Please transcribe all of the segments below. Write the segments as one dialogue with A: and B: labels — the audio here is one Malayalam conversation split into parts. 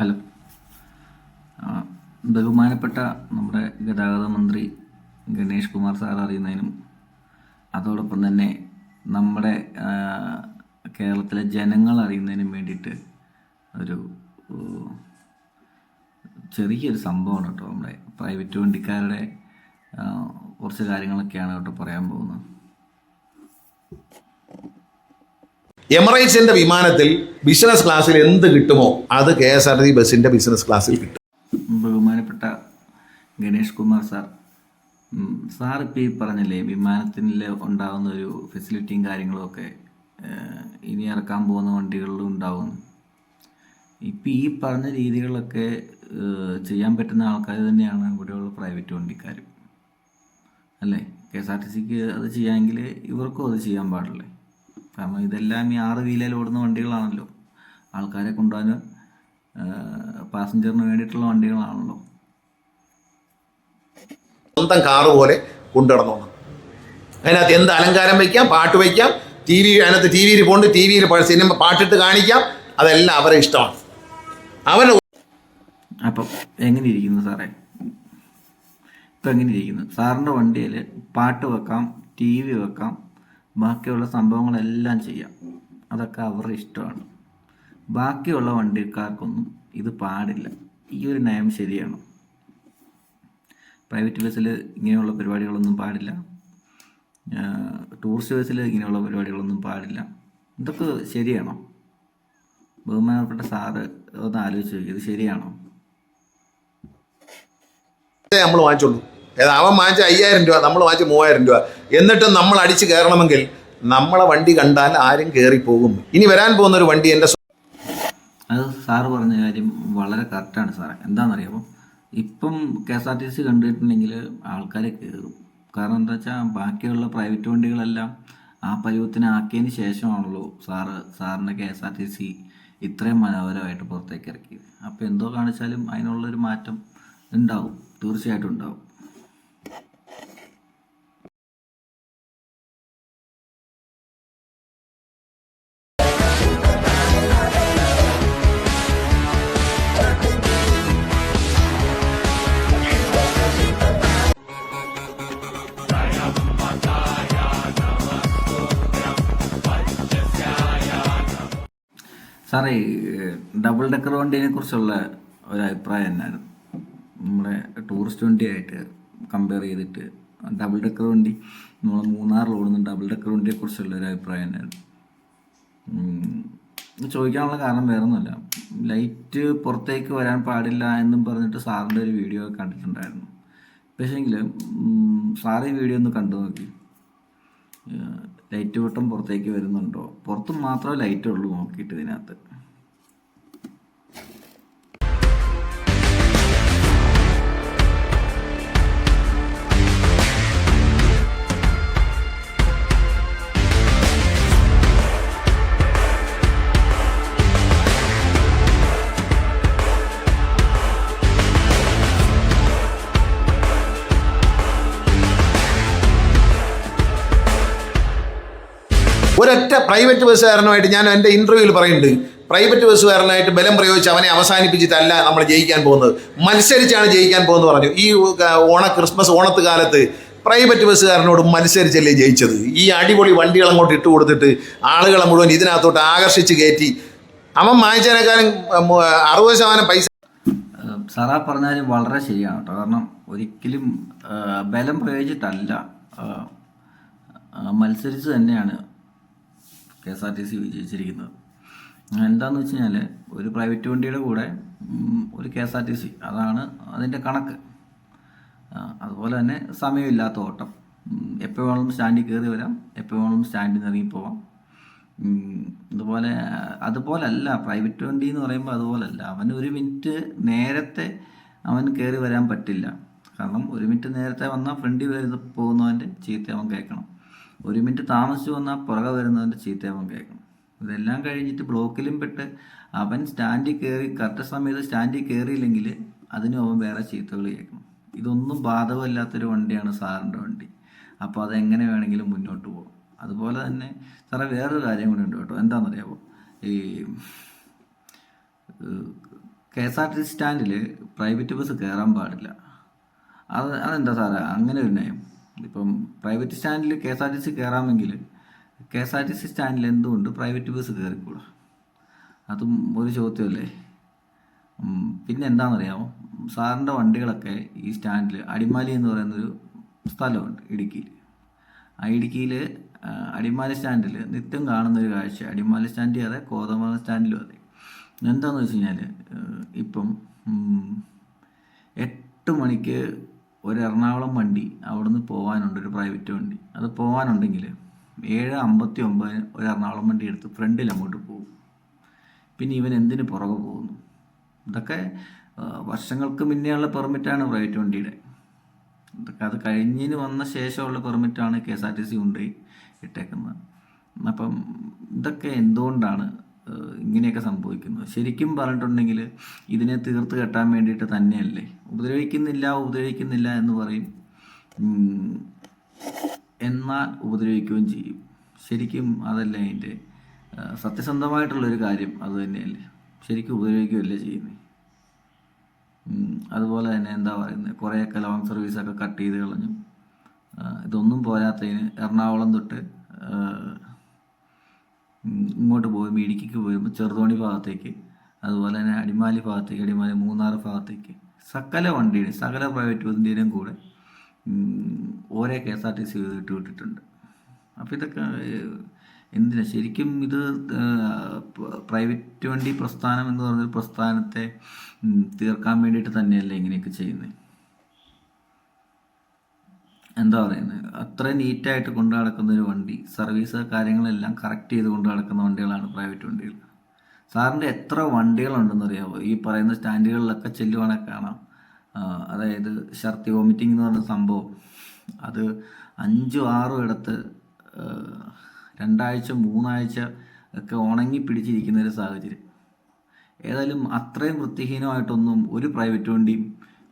A: ഹലോ. ബഹുമാനപ്പെട്ട നമ്മുടെ ഗതാഗത മന്ത്രി ഗണേഷ് കുമാർ സാർ അറിയുന്നതിനും അതോടൊപ്പം തന്നെ നമ്മുടെ കേരളത്തിലെ ജനങ്ങൾ അറിയുന്നതിനും വേണ്ടിയിട്ട് ഒരു ചെറിയൊരു സംഭവമാണ് കേട്ടോ. നമ്മുടെ പ്രൈവറ്റ് വണ്ടിക്കാരുടെ കുറച്ച് കാര്യങ്ങളൊക്കെയാണ് കേട്ടോ പറയാൻ പോകുന്നത്.
B: എമിറേറ്റ്സിന്റെ വിമാനത്തിൽ ബിസിനസ് ക്ലാസ്സിൽ എന്ത് കിട്ടുമോ അത് KSRTC ബസിന്റെ ബിസിനസ് ക്ലാസ്സിൽ കിട്ടും.
A: ബഹുമാനപ്പെട്ട ഗണേഷ് കുമാർ സാർ ഇപ്പോൾ ഈ പറഞ്ഞില്ലേ, വിമാനത്തിൽ ഉണ്ടാകുന്ന ഒരു ഫെസിലിറ്റിയും കാര്യങ്ങളും ഒക്കെ ഇനി ഇറക്കാൻ പോകുന്ന വണ്ടികളിലും ഉണ്ടാകുന്നു. ഇപ്പം ഈ പറഞ്ഞ രീതികളൊക്കെ ചെയ്യാൻ പറ്റുന്ന ആൾക്കാർ തന്നെയാണ് ഇവിടെയുള്ള പ്രൈവറ്റ് വണ്ടിക്കാർ അല്ലേ. KSRTCക്ക് അത് ചെയ്യാമെങ്കിൽ ഇവർക്കും അത് ചെയ്യാൻ പാടില്ലേ? കാരണം ഇതെല്ലാം ഈ 6 വീലയിൽ ഓടുന്ന വണ്ടികളാണല്ലോ, ആൾക്കാരെ കൊണ്ടുപോകാൻ പാസഞ്ചറിന് വേണ്ടിയിട്ടുള്ള വണ്ടികളാണല്ലോ.
B: സ്വന്തം കാറ് പോലെ കൊണ്ടുനടന്നു. അതിനകത്ത് എന്ത് അലങ്കാരം വയ്ക്കാം, പാട്ട് വയ്ക്കാം, അതിനകത്ത് TV-യിൽ പോണ്ട്, TV-യിൽ സിനിമ പാട്ടിട്ട് കാണിക്കാം, അതെല്ലാം അവരെ ഇഷ്ടമാണ്.
A: അപ്പം എങ്ങനെ ഇരിക്കുന്നു സാറേ? ഇപ്പം എങ്ങനെ ഇരിക്കുന്നു? സാറിൻ്റെ വണ്ടിയിൽ പാട്ട് വെക്കാം, TV വെക്കാം, ബാക്കിയുള്ള സംഭവങ്ങളെല്ലാം ചെയ്യാം, അതൊക്കെ അവരുടെ ഇഷ്ടമാണ്. ബാക്കിയുള്ള വണ്ടിക്കാർക്കൊന്നും ഇത് പാടില്ല. ഈ ഒരു നയം ശരിയാണ്? പ്രൈവറ്റ് ബസ്സിൽ ഇങ്ങനെയുള്ള പരിപാടികളൊന്നും പാടില്ല, ടൂറിസ്റ്റ് ബസ്സിൽ ഇങ്ങനെയുള്ള പരിപാടികളൊന്നും പാടില്ല. ഇതൊക്കെ ശരിയാണോ? ബഹുമാനപ്പെട്ട സാറ് ഒന്ന് ആലോചിച്ച് നോക്കി, ഇത് ശരിയാണോ?
B: നമ്മൾ വാങ്ങിച്ചോളൂ. അവൻ വാങ്ങിച്ച 5000 രൂപ, നമ്മൾ വാങ്ങിച്ച 3000 രൂപ. എന്നിട്ടും നമ്മൾ അടിച്ച് കയറണമെങ്കിൽ നമ്മളെ വണ്ടി കണ്ടാൽ ആരും കയറിപ്പോകും. ഇനി വരാൻ പോകുന്ന ഒരു വണ്ടി എൻ്റെ
A: അത് സാറ് പറഞ്ഞ കാര്യം വളരെ കറക്റ്റാണ് സാറേ. എന്താണെന്നറിയാമോ, ഇപ്പം KSRTC കണ്ടിട്ടുണ്ടെങ്കിൽ ആൾക്കാരെ കയറും. കാരണം എന്താ വെച്ചാൽ ബാക്കിയുള്ള പ്രൈവറ്റ് വണ്ടികളെല്ലാം ആ പരുവത്തിന് ആക്കിയതിന് ശേഷമാണല്ലോ സാറിൻ്റെ KSRTC ഇത്രയും മനോഹരമായിട്ട് പുറത്തേക്ക് ഇറക്കിയത്. അപ്പോൾ എന്തോ കാണിച്ചാലും അതിനുള്ളൊരു മാറ്റം ഉണ്ടാവും, തീർച്ചയായിട്ടും ഉണ്ടാവും. സാറേ, ഡബിൾ ഡെക്കർ വണ്ടീനെ കുറിച്ചുള്ള ഒരു അഭിപ്രായം എന്നാണ്? നമ്മുടെ ടൂറിസ്റ്റ് വണ്ടിയായിട്ട് കമ്പയർ ചെയ്തിട്ട് ഡബിൾ ഡെക്കർ വണ്ടി, നമ്മൾ മൂന്നാറിൽ ഓടുന്ന ഡബിൾ ഡെക്കർ വണ്ടിയെ കുറിച്ചുള്ള ഒരു അഭിപ്രായം എന്നാണ്? ചോദിക്കാനുള്ള കാരണം വേറെ ഒന്നുമല്ല, ലൈറ്റ് പുറത്തേക്ക് വരാൻ പാടില്ല എന്നും പറഞ്ഞിട്ട് സാറിൻ്റെ ഒരു വീഡിയോ കണ്ടിട്ടുണ്ടായിരുന്നു. പക്ഷേങ്കിൽ സാറ് ഈ വീഡിയോ ഒന്ന് കണ്ടു നോക്കി, ലൈറ്റ് വെട്ടം പുറത്തേക്ക് വരുന്നുണ്ടോ? പുറത്ത് മാത്രമേ ലൈറ്റ് ഉള്ളൂ നോക്കിയിട്ട് ഇതിനകത്ത്.
B: ഒരൊറ്റ പ്രൈവറ്റ് ബസ്സുകാരനുമായിട്ട് ഞാൻ എൻ്റെ ഇൻ്റർവ്യൂവിൽ പറയുന്നുണ്ട്, പ്രൈവറ്റ് ബസ്സുകാരനായിട്ട് ബലം പ്രയോഗിച്ച് അവനെ അവസാനിപ്പിച്ചിട്ടല്ല നമ്മൾ ജയിക്കാൻ പോകുന്നത്, മത്സരിച്ചാണ് ജയിക്കാൻ പോകുന്നത് പറഞ്ഞു. ഈ ക്രിസ്മസ് ഓണത്ത് കാലത്ത് പ്രൈവറ്റ് ബസ്സുകാരനോട് മത്സരിച്ചല്ലേ ജയിച്ചത്. ഈ അടിപൊളി വണ്ടികൾ അങ്ങോട്ട് ഇട്ട് കൊടുത്തിട്ട് ആളുകളെ മുഴുവൻ ഇതിനകത്തോട്ട് ആകർഷിച്ച് കയറ്റി അവൻ വാങ്ങിച്ചതിനേക്കാളും 60% പൈസ.
A: സാറാ പറഞ്ഞാലും വളരെ ശരിയാണ് കേട്ടോ. കാരണം ഒരിക്കലും ബലം പ്രയോഗിച്ചിട്ടല്ല, മത്സരിച്ച് തന്നെയാണ് KSRTC വിജയിച്ചിരിക്കുന്നത്. എന്താണെന്ന് വെച്ച് കഴിഞ്ഞാൽ ഒരു പ്രൈവറ്റ് വണ്ടിയുടെ കൂടെ ഒരു KSRTC, അതാണ് അതിൻ്റെ കണക്ക്. അതുപോലെ തന്നെ സമയമില്ലാത്ത ഓട്ടം, എപ്പോൾ വേണമെങ്കിലും സ്റ്റാൻഡിൽ കയറി വരാം, എപ്പോൾ വേണമെങ്കിലും സ്റ്റാൻഡിൽ നിന്ന് ഇറങ്ങിപ്പോവാം. അതുപോലല്ല പ്രൈവറ്റ് വണ്ടി എന്ന് പറയുമ്പോൾ, അതുപോലല്ല. അവന് 1 മിനിറ്റ് നേരത്തെ അവൻ കയറി വരാൻ പറ്റില്ല. കാരണം 1 മിനിറ്റ് നേരത്തെ വന്നാൽ ഫ്രണ്ടിൽ പോകുന്നവൻ്റെ ചീത്ത അവൻ കേൾക്കണം, 1 മിനിറ്റ് താമസിച്ച് വന്നാൽ പുറകെ വരുന്നവൻ്റെ ചീത്ത അവൻ കേൾക്കണം. ഇതെല്ലാം കഴിഞ്ഞിട്ട് ബ്ലോക്കിലും പെട്ട് അവൻ സ്റ്റാൻഡിൽ കയറി കറക്റ്റ് സമയത്ത് സ്റ്റാൻഡിൽ കയറിയില്ലെങ്കിൽ അതിനും അവൻ വേറെ ചീത്തകൾ കേൾക്കണം. ഇതൊന്നും ബാധകമില്ലാത്തൊരു വണ്ടിയാണ് സാറിൻ്റെ വണ്ടി. അപ്പോൾ അതെങ്ങനെ വേണമെങ്കിലും മുന്നോട്ട് പോകും. അതുപോലെ തന്നെ സാറേ വേറൊരു കാര്യം കൂടി ഉണ്ട് കേട്ടോ. എന്താണെന്നറിയാമോ, ഈ KSRTC സ്റ്റാൻഡിൽ പ്രൈവറ്റ് ബസ് കയറാൻ പാടില്ല. അതെന്താ സാറേ അങ്ങനെ ഒരു നയം? ഇപ്പം പ്രൈവറ്റ് സ്റ്റാൻഡിൽ KSRTC കയറാമെങ്കിൽ KSRTC സ്റ്റാൻഡിൽ എന്തുകൊണ്ട് പ്രൈവറ്റ് ബസ് കയറിക്കൂടാ? അതും ഒരു ചോദ്യമല്ലേ. പിന്നെ എന്താണെന്നറിയാമോ, സാറിൻ്റെ വണ്ടികളൊക്കെ ഈ സ്റ്റാൻഡിൽ അടിമാലി എന്ന് പറയുന്നൊരു സ്ഥലമുണ്ട് ഇടുക്കിയിൽ. ആ ഇടുക്കിയിൽ അടിമാലി സ്റ്റാൻഡിൽ നിത്യം കാണുന്നൊരു കാഴ്ച, അടിമാലി സ്റ്റാൻഡിൽ അതെ, കോതമംഗലം സ്റ്റാൻഡിലും അതെ, എന്താണെന്ന് വെച്ച് കഴിഞ്ഞാൽ ഇപ്പം 8 മണിക്ക് ഒരു എറണാകുളം വണ്ടി അവിടുന്ന് പോകാനുണ്ട്, ഒരു പ്രൈവറ്റ് വണ്ടി. അത് പോകാനുണ്ടെങ്കിൽ 7:59 ഒരു എറണാകുളം വണ്ടി എടുത്ത് ഫ്രണ്ടിൽ അങ്ങോട്ട് പോകും. പിന്നെ ഇവൻ എന്തിന് പുറകെ പോകുന്നു? ഇതൊക്കെ വർഷങ്ങൾക്ക് മുന്നേയുള്ള പെർമിറ്റാണ് പ്രൈവറ്റ് വണ്ടിയുടെ. ഇതൊക്കെ അത് കഴിഞ്ഞതിന് വന്ന ശേഷമുള്ള പെർമിറ്റാണ് KSRTC കൊണ്ടുപോയി ഇട്ടേക്കുന്നത്. അപ്പം ഇതൊക്കെ എന്തുകൊണ്ടാണ് ഇങ്ങനെയൊക്കെ സംഭവിക്കുന്നത്? ശരിക്കും പറഞ്ഞിട്ടുണ്ടെങ്കിൽ ഇതിനെ തീർത്ത് കെട്ടാൻ വേണ്ടിയിട്ട് തന്നെയല്ലേ. ഉപദ്രവിക്കുന്നില്ല എന്ന് പറയും, എന്നാൽ ഉപദ്രവിക്കുകയും ചെയ്യും. ശരിക്കും അതല്ല അതിൻ്റെ സത്യസന്ധമായിട്ടുള്ളൊരു കാര്യം. അത് തന്നെയല്ലേ, ശരിക്കും ഉപദ്രവിക്കുകയല്ലേ ചെയ്യുന്നത്. അതുപോലെ തന്നെ എന്താ പറയുന്നത്, കുറേയൊക്കെ ലോങ് സർവീസൊക്കെ കട്ട് ചെയ്ത് കളഞ്ഞു. ഇതൊന്നും പോരാത്തതിന് എറണാകുളം തൊട്ട് ഇങ്ങോട്ട് പോകുമ്പോൾ ഇടുക്കിക്ക് പോകുമ്പോൾ ചെറുതോണി ഭാഗത്തേക്ക്, അതുപോലെ തന്നെ അടിമാലി ഭാഗത്തേക്ക്, അടിമാലി മൂന്നാർ ഭാഗത്തേക്ക് സകല വണ്ടിയുടെ സകല പ്രൈവറ്റ് വണ്ടിയുടെയും കൂടെ ഓരോ KSRTC വിട്ടിട്ടുണ്ട്. അപ്പോൾ ഇതൊക്കെ എന്തിനാ ശരിക്കും? ഇത് പ്രൈവറ്റ് വണ്ടി പ്രസ്ഥാനം എന്ന് പറഞ്ഞൊരു പ്രസ്ഥാനത്തെ തീർക്കാൻ വേണ്ടിയിട്ട് തന്നെയല്ലേ ഇങ്ങനെയൊക്കെ ചെയ്യുന്നത്. എന്താ പറയുന്നത്, അത്ര നീറ്റായിട്ട് കൊണ്ടു നടക്കുന്ന ഒരു വണ്ടി, സർവീസ് കാര്യങ്ങളെല്ലാം കറക്റ്റ് ചെയ്ത് കൊണ്ടു നടക്കുന്ന വണ്ടികളാണ് പ്രൈവറ്റ് വണ്ടികൾ. സാറിൻ്റെ എത്ര വണ്ടികളുണ്ടെന്ന് അറിയാമോ? ഈ പറയുന്ന സ്റ്റാൻഡുകളിലൊക്കെ ചെല്ലുവാണെങ്കിൽ കാണാം. അതായത് ഛർദി വോമിറ്റിംഗ് എന്ന് പറഞ്ഞ സംഭവം, അത് 5-6 ഇടത്ത് 2 ആഴ്ച 3 ആഴ്ച ഒക്കെ ഉണങ്ങി പിടിച്ചിരിക്കുന്ന ഒരു സാഹചര്യം. ഏതായാലും അത്രയും വൃത്തിഹീനമായിട്ടൊന്നും ഒരു പ്രൈവറ്റ് വണ്ടിയും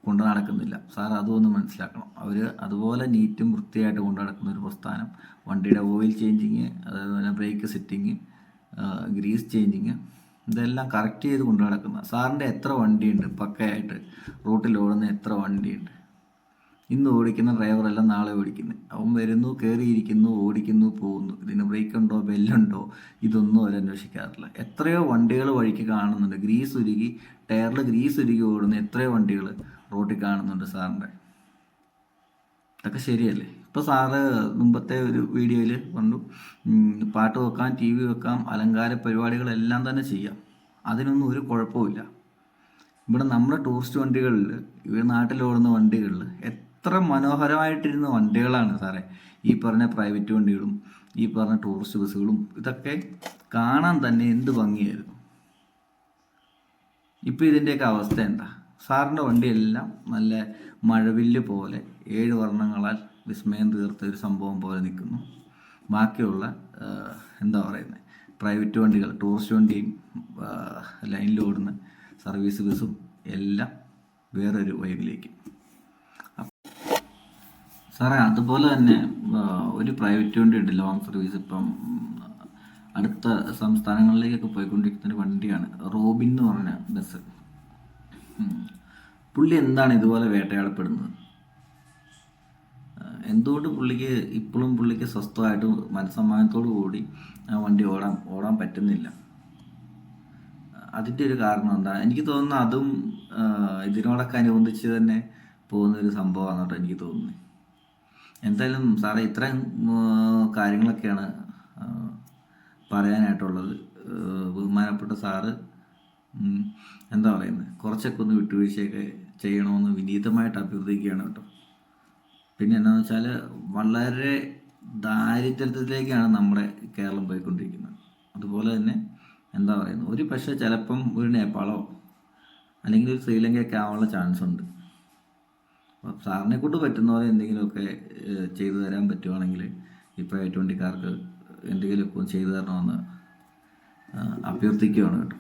A: കൊണ്ട് നടക്കുന്നില്ല സാർ. അതൊന്ന് മനസ്സിലാക്കണം. അവർ അതുപോലെ നീറ്റും വൃത്തിയായിട്ട് കൊണ്ട് നടക്കുന്ന ഒരു പ്രസ്ഥാനം. വണ്ടിയുടെ ഓയിൽ ചേഞ്ചിങ്, അതേപോലെ ബ്രേക്ക് സെറ്റിങ്, ഗ്രീസ് ചേഞ്ചിങ്, ഇതെല്ലാം കറക്റ്റ് ചെയ്ത് കൊണ്ട് നടക്കുന്ന. സാറിൻ്റെ എത്ര വണ്ടിയുണ്ട് പക്കയായിട്ട് റൂട്ടിൽ ഓടുന്ന? എത്ര വണ്ടിയുണ്ട്? ഇന്ന് ഓടിക്കുന്ന ഡ്രൈവറെല്ലാം നാളെ ഓടിക്കുന്നത്. അവൻ വരുന്നു, കയറിയിരിക്കുന്നു, ഓടിക്കുന്നു, പോകുന്നു. ഇതിന് ബ്രേക്ക് ഉണ്ടോ, ബെല്ലുണ്ടോ, ഇതൊന്നും അവർ അന്വേഷിക്കാറില്ല. എത്രയോ വണ്ടികൾ വഴിക്ക് കാണുന്നുണ്ട്, ഗ്രീസ് ഉരുകി, ടയറിൽ ഗ്രീസ് ഉരുകി ഓടുന്ന എത്രയോ വണ്ടികൾ റോട്ടിൽ കാണുന്നുണ്ട് സാറിൻ്റെ. ഇതൊക്കെ ശരിയല്ലേ? ഇപ്പോൾ സാറ് മുമ്പത്തെ ഒരു വീഡിയോയിൽ കണ്ടു, പാട്ട് വെക്കാം, TV വെക്കാം, അലങ്കാര പരിപാടികളെല്ലാം തന്നെ ചെയ്യാം, അതിനൊന്നും ഒരു കുഴപ്പമില്ല. ഇവിടെ നമ്മുടെ ടൂറിസ്റ്റ് വണ്ടികളിൽ, ഇവിടെ നാട്ടിലോടുന്ന വണ്ടികളിൽ എത്ര മനോഹരമായിട്ടിരുന്ന വണ്ടികളാണ് സാറേ ഈ പറഞ്ഞ പ്രൈവറ്റ് വണ്ടികളും ഈ പറഞ്ഞ ടൂറിസ്റ്റ് ബസ്സുകളും. ഇതൊക്കെ കാണാൻ തന്നെ എന്ത് ഭംഗിയായിരുന്നു. ഇപ്പോൾ ഇതിൻ്റെയൊക്കെ അവസ്ഥ എന്താ? സാറിൻ്റെ വണ്ടിയെല്ലാം നല്ല മഴവില്ല് പോലെ 7 വർണ്ണങ്ങളാൽ വിസ്മയം തീർത്ത ഒരു സംഭവം പോലെ നിൽക്കുന്നു. ബാക്കിയുള്ള എന്താ പറയുന്നത് പ്രൈവറ്റ് വണ്ടികൾ, ടൂറിസ്റ്റ് വണ്ടിയും ലൈനിലോടുന്ന സർവീസ് ബസ്സും എല്ലാം വേറൊരു വൈബിലേക്ക്. സാറേ അതുപോലെ തന്നെ ഒരു പ്രൈവറ്റ് വണ്ടി ഉണ്ട് ലോങ് സർവീസ്. ഇപ്പം അടുത്ത സംസ്ഥാനങ്ങളിലേക്കൊക്കെ പോയിക്കൊണ്ടിരിക്കുന്ന ഒരു വണ്ടിയാണ് റോബിൻ എന്ന് പറഞ്ഞ ബസ്. പുള്ളി എന്താണ് ഇതുപോലെ വേട്ടയാടപ്പെടുന്നത്? എന്തുകൊണ്ട് പുള്ളിക്ക് സ്വസ്ഥമായിട്ട് മനസ്സമ്മാനത്തോടു കൂടി ആ വണ്ടി ഓടാൻ പറ്റുന്നില്ല? അതിൻ്റെ ഒരു കാരണം എന്താ? എനിക്ക് തോന്നുന്നു അതും ഇതിനോടൊക്കെ അനുബന്ധിച്ച് തന്നെ പോകുന്നൊരു സംഭവമാണ് കേട്ടോ എനിക്ക് തോന്നുന്നത്. എന്തായാലും സാറേ ഇത്രയും കാര്യങ്ങളൊക്കെയാണ് പറയാനായിട്ടുള്ളത്. ബഹുമാനപ്പെട്ട സാറ് എന്താ പറയുന്നത്, കുറച്ചൊക്കെ ഒന്ന് വിട്ടുവീഴ്ചയൊക്കെ ചെയ്യണമെന്ന് വിനീതമായിട്ട് അഭ്യർത്ഥിക്കുകയാണ് കേട്ടോ. പിന്നെ എന്താണെന്ന് വെച്ചാൽ വളരെ ദാരിദ്ര്യത്തിലേക്കാണ് നമ്മുടെ കേരളം പോയിക്കൊണ്ടിരിക്കുന്നത്. അതുപോലെ തന്നെ എന്താ പറയുന്നത്, ഒരു പക്ഷേ ചിലപ്പം ഒരു നേപ്പാളോ അല്ലെങ്കിൽ ഒരു ശ്രീലങ്കയൊക്കെ ആവാനുള്ള ചാൻസ് ഉണ്ട്. അപ്പോൾ സാറിനെ കൊണ്ട് പറ്റുന്ന പോലെ എന്തെങ്കിലുമൊക്കെ ചെയ്തു തരാൻ പറ്റുവാണെങ്കിൽ ഈ പ്രൈവറ്റ് വണ്ടിക്കാർക്ക് എന്തെങ്കിലുമൊക്കെ ചെയ്തു തരണമെന്ന് അഭ്യർത്ഥിക്കുകയാണ് കേട്ടോ.